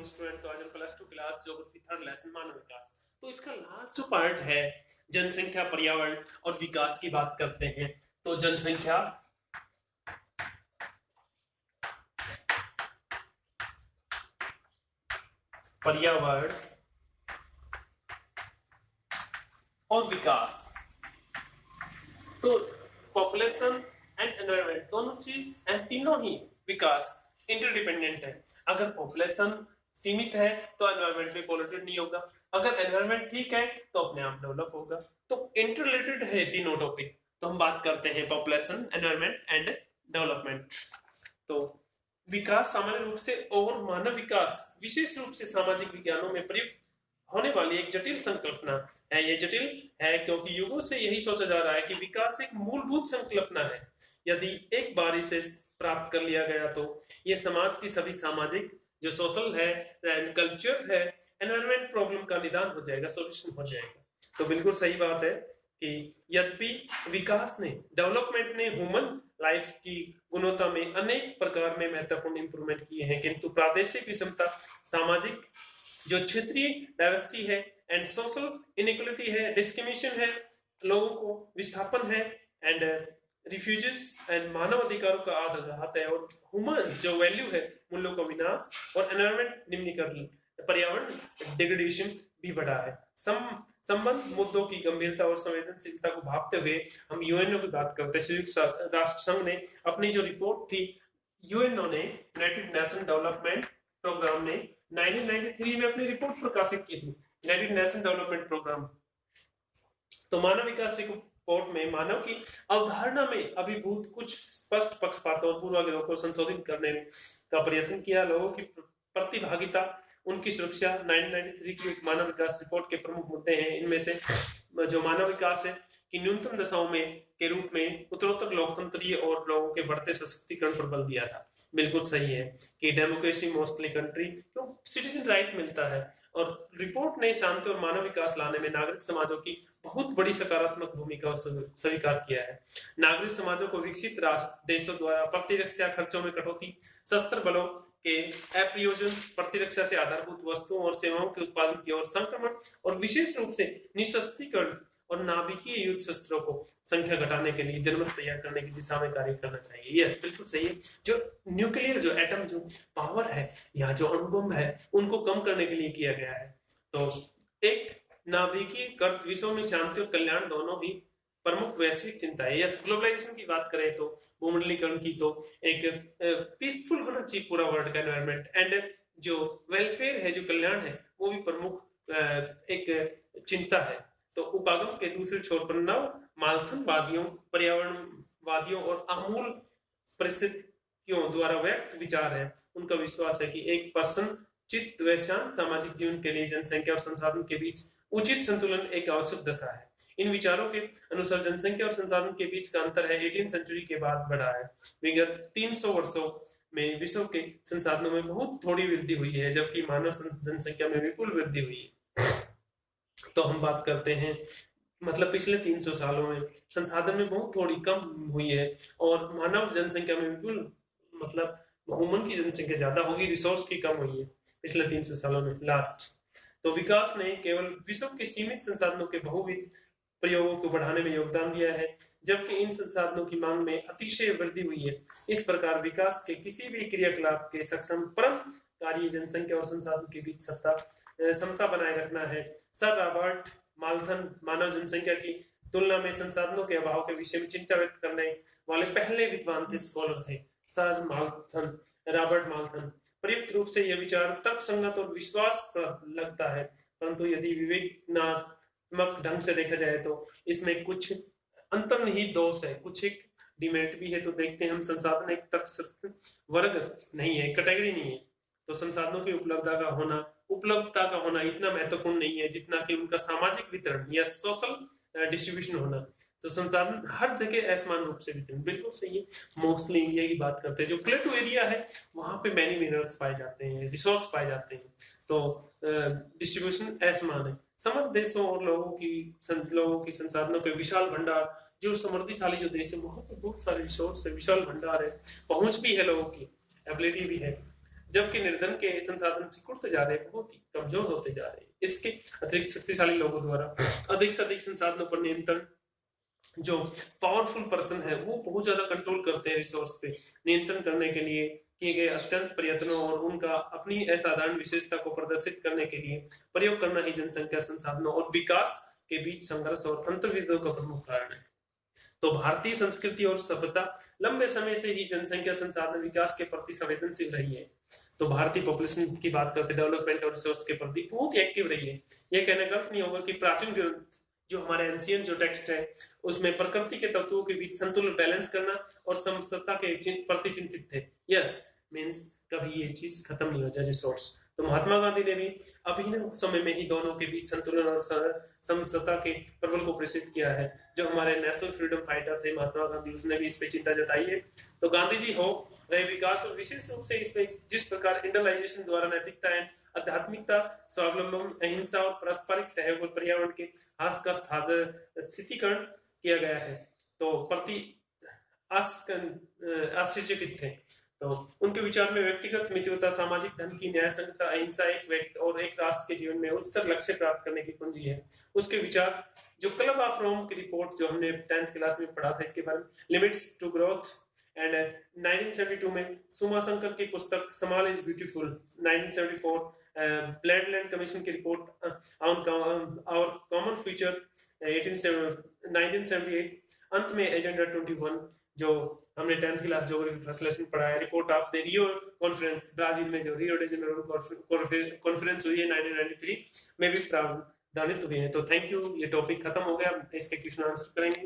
Student. तो आज हम plus two class geography third lesson मानव विकास, तो इसका लास्ट जो पार्ट है जनसंख्या, पर्यावरण और विकास की बात करते हैं। तो जनसंख्या, पर्यावरण और विकास। तो पॉपुलेशन एंड एनवायरनमेंट दोनों चीज एंड तीनों ही विकास इंटरडिपेंडेंट है। अगर पॉपुलेशन सीमित है तो एनवायरनमेंट भी पॉल्यूटेड नहीं होगा, अगर एनवायरनमेंट ठीक है तो अपने आप डेवलप होगा। तो इंटररिलेटेड है तीनों टॉपिक। तो हम बात करते हैं पॉपुलेशन, एनवायरनमेंट एंड डेवलपमेंट। तो विकास सामान्य रूप से और मानव विकास विशेष रूप से सामाजिक विज्ञानों में प्रयुक्त होने वाली एक जटिल संकल्पना है। ये जटिल है क्योंकि युगों से यही सोचा जा रहा है कि विकास एक मूलभूत संकल्पना है। यदि एक बार इसे प्राप्त कर लिया गया तो ये समाज की सभी सामाजिक, जो सोशल है, कल्चर है, एनवायरनमेंट प्रॉब्लम का निदान हो जाएगा, सॉल्यूशन हो जाएगा। तो बिल्कुल सही बात है कि यद्यपि विकास ने, डेवलपमेंट ने ह्यूमन लाइफ की गुणवत्ता में अनेक प्रकार में महत्वपूर्ण इंप्रूवमेंट किए हैं, किंतु प्रादेशिक विषमता, सामाजिक जो क्षेत्रीय डाइवर्सिटी है एंड सोशल इनइक्वालिटी है, डिस्क्रिमिनेशन है, लोगों को विस्थापन है एंड रिफ्यूजीज एंड मानव अधिकारों का आघात है, और ह्यूमन जो वैल्यू है, मूल्यों का विनाश और एनवायरनमेंट निम्नीकरण, पर्यावरण डिग्रेडेशन भी बढ़ा है। संबंध मुद्दों की गंभीरता और संवेदनशीलता को भांपते हुए हम यूएनओ की बात करते हैं। संयुक्त राष्ट्र संघ ने अपनी जो रिपोर्ट थी, यूएनओ ने, यूनाइटेड नेशन डेवलपमेंट प्रोग्राम ने 1993 में अपनी रिपोर्ट प्रकाशित की थी, यूनाइटेड नेशन डेवलपमेंट प्रोग्राम। तो मानव विकास रिपोर्ट में मानव की अवधारणा में अभिभूत कुछ स्पष्ट पक्षपातों और पूर्वाग्रहों को संशोधित करने का प्रयत्न किया। लोगों की प्रतिभागिता, उनकी सुरक्षा 1993 की एक मानव विकास रिपोर्ट के प्रमुख मुद्दे हैं। इनमें से जो मानव विकास है कि न्यूनतम दशाओं में के रूप में उत्तरोत्तर लोकतंत्रीय और लोगों के बढ़ते सशक्तिकरण पर बल दिया था। बिल्कुल सही है कि डेमोक्रेसी मोस्टली कंट्री तो सिटीजन राइट मिलता है, और रिपोर्ट ने शांति और मानव विकास लाने में नागरिक समाजों की बहुत बड़ी सकारात्मक भूमिका स्वीकार किया है। नागरिक समाजों को विकसित राष्ट्र देशों द्वारा प्रतिरक्षा खर्चों में कटौती, शस्त्र बलों के अप्रयोजन, प्रतिरक्षा से आधारभूत वस्तुओं और सेवाओं के उत्पादन की ओर संक्रमण, और विशेष रूप से निशस्त्रीकरण और नाभिकीय युद्ध शस्त्रों को संख्या घटाने के लिए जनमत तैयार करने की दिशा में कार्य करना चाहिए। यस, बिल्कुल सही है। जो न्यूक्लियर, जो एटम, जो पावर है या जो अणुबम है, उनको कम करने के लिए किया गया है। तो एक नाभिकीय कर्त विश्व में शांति और कल्याण दोनों ही प्रमुख वैश्विक चिंता है। यस, ग्लोबलाइजेशन की बात करें तो भूमंडलीकरण की, तो एक पीसफुल होना चाहिए पूरा वर्ल्ड का एनवायरनमेंट, एंड जो वेलफेयर है, जो कल्याण है, वो भी प्रमुख एक चिंता है। तो उपागम के दूसरे छोर पर नव मालथनवादियों, पर्यावरणवादियों और आमूल परिस्थितियों द्वारा व्यक्त विचार है। उनका विश्वास है कि एक प्रसन्न चित्त व शांत सामाजिक जीवन के लिए जनसंख्या और संसाधन के बीच उचित संतुलन एक आवश्यक दशा है। इन विचारों के अनुसार जनसंख्या और संसाधन के बीच का अंतर है 18वीं सेंचुरी के बाद बढ़ा है। विगत 300 वर्षों में विश्व के संसाधनों में बहुत थोड़ी वृद्धि हुई है, जबकि मानव जनसंख्या में विपुल वृद्धि हुई है। तो हम बात करते हैं, मतलब पिछले 300 सालों में संसाधन में बहुत थोड़ी कम हुई है, और मानव जनसंख्या में विपुल, मतलब ह्यूमन की जनसंख्या ज्यादा होगी, रिसोर्स की कम हुई है पिछले 300 सालों में लास्ट। तो विकास ने केवल विश्व के सीमित संसाधनों के बहुविध प्रयोगों को बढ़ाने में योगदान दिया है, जबकि इन संसाधनों की मांग में अतिशय वृद्धि हुई है। इस प्रकार विकास के किसी भी क्रियाकलाप के सक्षम परम कार्य जनसंख्या और संसाधन के बीच समता बनाए रखना है। सर रॉबर्ट माल्थन मानव जनसंख्या की तुलना में संसाधनों के अभाव के विषय में चिंता व्यक्त करने वाले पहले विद्वान थे, स्कॉलर थे, सर माल्थन, रॉबर्ट माल्थन। पर्याप्त रूप से यह विचार तर्कसंगत और विश्वास लगता है, परंतु यदि विवेकात्मक ढंग से देखा जाए तो इसमें कुछ अंतर्निहित दोष है, कुछ एक डिमेरिट भी है। तो देखते हैं हम, संसाधन एक तर्क वर्ग नहीं है, कैटेगरी नहीं है। तो संसाधनों की उपलब्धता का होना इतना महत्वपूर्ण नहीं है जितना कि उनका सामाजिक वितरण या सोशल डिस्ट्रीब्यूशन होना। तो संसाधन हर जगह असमान रूप से वितरण, बिल्कुल सही है। मोस्टली इंडिया की बात करते हैं, जो प्लेटू एरिया है वहां पे मैनी मिनरल्स पाए जाते हैं, रिसोर्स पाए जाते हैं, तो डिस्ट्रीब्यूशन असमान है। समृद्ध देशों और लोगों की संसाधनों के विशाल भंडार, जो समृद्धिशाली जो देश है वहां पे बहुत सारे रिसोर्स है, विशाल भंडार है, पहुंच भी है, लोगों की एबिलिटी भी है। जबकि निर्धन के संसाधन सिकुड़ते जा रहे हैं, बहुत ही कमजोर होते जा रहे हैं। इसके अतिरिक्त शक्तिशाली लोगों द्वारा अधिक से अधिक संसाधनों पर नियंत्रण, जो पावरफुल पर्सन है वो बहुत ज्यादा कंट्रोल करते हैं रिसोर्स पे, नियंत्रण करने के लिए किए गए अत्यंत प्रयत्नों और उनका अपनी असाधारण विशेषता को प्रदर्शित करने के लिए प्रयोग करना ही जनसंख्या, संसाधनों और विकास के बीच संघर्ष और अंतर्विरोध का प्रमुख कारण है। तो भारतीय संस्कृति और सभ्यता लंबे समय से ही जनसंख्या, संसाधन, विकास के प्रति संवेदनशील रही है। तो भारतीय पॉपुलेशन की बात करते, डेवलपमेंट और रिसोर्स के प्रति बहुत ही एक्टिव रही है। यह कहने गलत नहीं होगा कि प्राचीन जो हमारे एंशियंट जो टेक्स्ट है उसमें प्रकृति के तत्वों के बीच संतुलन बैलेंस करना और समसत्ता के प्रति चिंतित थे। यस मीन्स कभी ये चीज खत्म नहीं हो जाए रिसोर्स। तो महात्मा गांधी ने भी अभिनव समय में ही दोनों के बीच संतुलन और समसत्ता के प्रबल को प्रेषित किया है। जो हमारे नेशनल फ्रीडम फाइटर थे महात्मा गांधी, उसने भी इस पे चिंता जताई है। तो गांधी जी हो रहे विकास और विशेष रूप से इसमें जिस प्रकार इंडस्ट्रियलाइजेशन द्वारा नैतिकता एंड आध्यात्मिकता, स्वावलंबन, अहिंसा और पारस्परिक सहयोग और पर्यावरण के हास का स्थितिकरण किया गया है, तो प्रति आश्चर्यचकित थे। तो उनके विचार में व्यक्तिगत मित्रता, सामाजिक धन की न्याय संगता, अहिंसा एक व्यक्ति और एक राष्ट्र के जीवन में उच्चतर लक्ष्य प्राप्त करने की कुंजी है। उसके विचार जो क्लब ऑफ रोम की रिपोर्ट जो हमने 10th क्लास में पढ़ा था इसके बारे में, लिमिट्स टू ग्रोथ, एंड 1972 में सुमा शंकर की पुस्तक small is beautiful, 1974 Brundtland commission की report on our common future 1978, अंत में एजेंडा 21 जो हमने 10th class geography first lesson पढ़ा है, report of the Rio conference, Brazil में जो रियो डे जेनेरो कॉन्फ्रेंस हुई है 1993 में भी प्रावधानित हुए हैं। तो थैंक यू, ये टॉपिक खत्म हो गया, इसके क्वेश्चन आंसर करेंगे।